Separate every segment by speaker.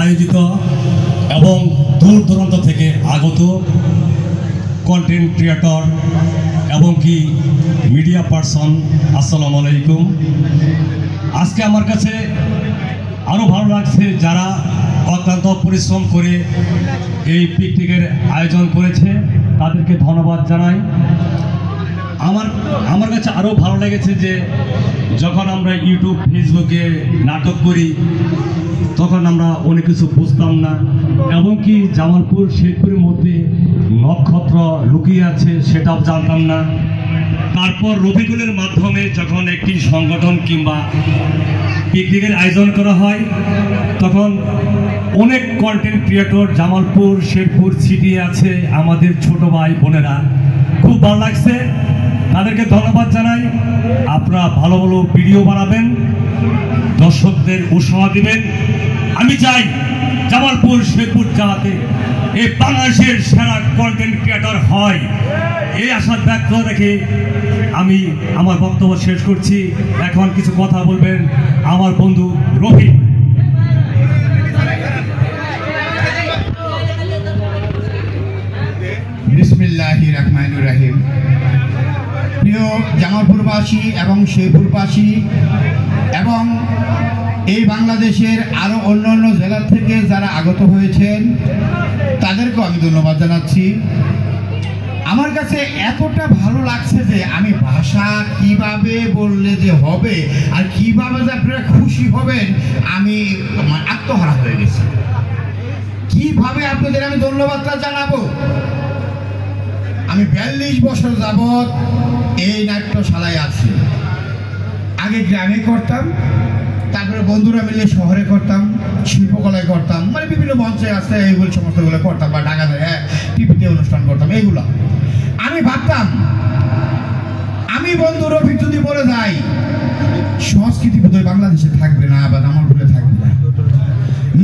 Speaker 1: আয়োজিত এবং দূর দূরান্ত থেকে আগত কন্টেন্ট ক্রিয়েটর এবং কি মিডিয়া পার্সন, আসসালামু আলাইকুম। আজকে আমার কাছে আরও ভালো লাগছে যারা অক্লান্ত পরিশ্রম করে এই পিকনিকের আয়োজন করেছে, তাদেরকে ধন্যবাদ জানাই। আমার কাছে আরও ভালো লেগেছে যে যখন আমরা ইউটিউব ফেসবুকে নাটক করি তখন আমরা অনেক কিছু বুঝতাম না, এবং কি জামালপুর শেরপুরের মধ্যে নক্ষত্র লুকিয়ে আছে সেটাও জানতাম না। তারপর রবিকুলের মাধ্যমে যখন একটি সংগঠন কিংবা পিকনিকের আয়োজন করা হয় তখন অনেক content creator Jamalpur Sherpur city আছে, আমাদের ছোট ভাই বোনেরা, খুব ভালো লাগছে, তাদেরকে ধন্যবাদ জানাই। আপনারা ভালো ভালো ভিডিও বানাবেন, দর্শকদের উৎসাহ দিবেন। আমি চাই জামালপুর শেরপুর যাতে এই বাংলাদেশের সেরা কন্টেন্ট ক্রিয়েটর হয়, এই আশা ব্যক্ত রেখে আমি আমার বক্তব্য শেষ করছি। এখন কিছু কথা বলবেন আমার বন্ধু রফিক।
Speaker 2: বিসমিল্লাহির রহমানির রহিম। প্রিয় জামালপুরবাসী এবং শেরপুরবাসী এবং এই বাংলাদেশের আরও অন্যান্য জেলা থেকে যারা আগত হয়েছেন তাদেরকেও আমি ধন্যবাদ জানাচ্ছি। আমার কাছে এতটা ভালো লাগছে যে আমি ভাষা কিভাবে বললে যে হবে আর কিভাবে যে আপনারা খুশি হবেন আমি আত্মহারা হয়ে গেছি। কিভাবে আপনাদের আমি ধন্যবাদটা জানাবো। আমি 42 বছর যাবৎ এই নাট্যশালায় আছি। আগে গ্রামে করতাম, তারপরে বন্ধুরা মিলে শহরে করতাম, শিল্পকলায় করতাম, মানে বিভিন্ন মঞ্চে আসতে এইগুলো সমস্তগুলো করতাম, বা ঢাকা টিভিতে অনুষ্ঠান করতাম। এইগুলো আমি ভাবতাম আমি বন্ধু রফিক যদি বলে যাই সংস্কৃতি বোধহয় বাংলাদেশে থাকবে না বা জামালপুরে থাকবে না।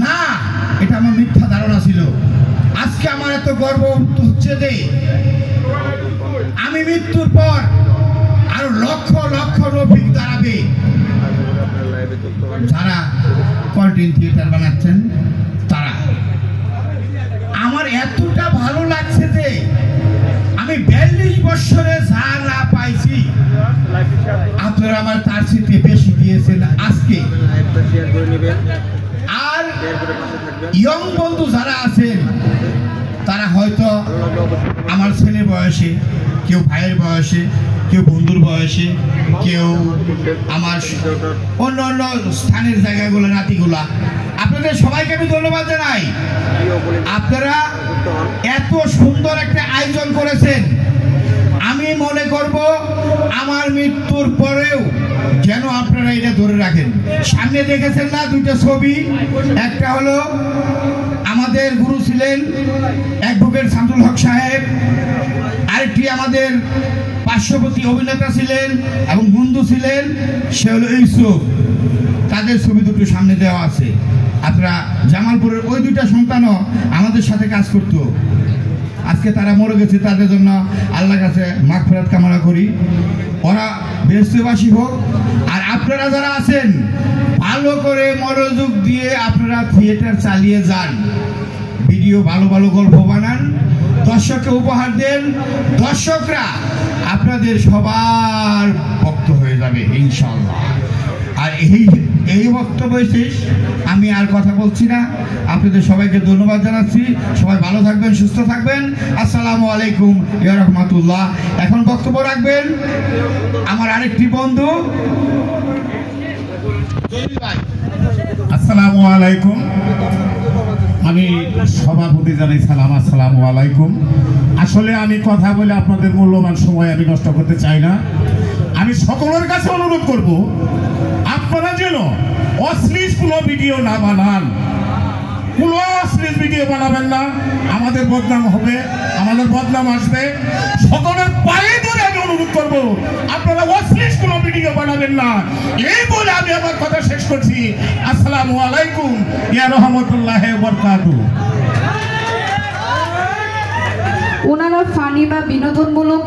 Speaker 2: না, এটা আমার মিথ্যা ধারণা ছিল। আজকে আমার এত গর্ব হচ্ছে যে আমি মৃত্যুর পর আরো লক্ষ লক্ষ রফিক দাঁড়াবে যারা কন্টেন্ট থিয়েটার বানাচ্ছেন। তারা আমার এতটা ভালো লাগছে যে আমি 42 বছরে যা না পাইছি আপনারা আমার তার সাথে বেশি দিয়েছেন আজকে। আর ইয়ং বন্ধু যারা আছেন তারা হয়তো আমার ছেলের বয়সে, কেউ ভাইয়ের বয়সে, কেউ বন্ধুর বয়সে, কেউ আমার অন্য অন্য স্থানের জায়গাগুলো নাতিগুলা, আপনাদের সবাইকে আমি ধন্যবাদ জানাই। আপনারা এত সুন্দর একটা আয়োজন করেছেন। আমি মনে করব আমার মৃত্যুর পরেও যেন আপনারা এটা ধরে রাখেন। সামনে দেখেছেন না দুইটা ছবি, একটা হলো আমাদের গুরু ছিলেন অ্যাডভোকেট শামসুল হক সাহেব, আরেকটি আমাদের পার্শ্ববর্তী অভিনেতা ছিলেন এবং বন্ধু ছিলেন সে হলো ইউসুফ। তাদের ছবি দুটো সামনে দেওয়া আছে। আপনারা জামালপুরের ওই দুইটা সন্তানও আমাদের সাথে কাজ করতো, আজকে তারা মরে গেছে, তাদের জন্য আল্লাহর কাছে মাগফিরাত কামনা করি। ওরা বেহেশতবাসী হোক। আর আপনারা যারা আছেন ভালো করে মনোযোগ দিয়ে আপনারা থিয়েটার চালিয়ে যান, ভিডিও ভালো ভালো গল্প বানান, দর্শককে উপহার দেন, দর্শকরা আপনাদের সবার ভক্ত হয়ে যাবে ইনশাআল্লাহ। আর এই বক্তব্য শেষ, আমি আর কথা বলছি না। আপনাদের সবাইকে ধন্যবাদ জানাচ্ছি। সবাই ভালো থাকবেন, সুস্থ থাকবেন। আসসালামু আলাইকুম ওয়া রাহমাতুল্লাহ। এখন বক্তব্য রাখবেন আমার আরেকটি বন্ধু।
Speaker 3: আসসালামু আলাইকুম। আমি সভাপতি জানাই সালাম, আসসালামু আলাইকুম। আসলে আমি কথা বলে আপনাদের মূল্যবান সময় আমি নষ্ট করতে চাই না। আমি সকলের কাছে অনুরোধ করব আপনারা যেন অশ্লীল কোনো ভিডিও না বানান, কোনো অশ্লীল ভিডিও বানাবেন না। আমাদের বদনাম হবে, আমাদের বদনাম আসবে। সকলের পায়ে ধরে আমি অনুরোধ করব আপনারা অশ্লীল কোনো ভিডিও বানাবেন না। এই বলে আমি আমার কথা শেষ করছি। আসসালামু আলাইকুম ইয়া রাহমাতুল্লাহি ওয়া বারাকাতুহু।
Speaker 4: ওনারা ফানি বা বিনোদনমূলক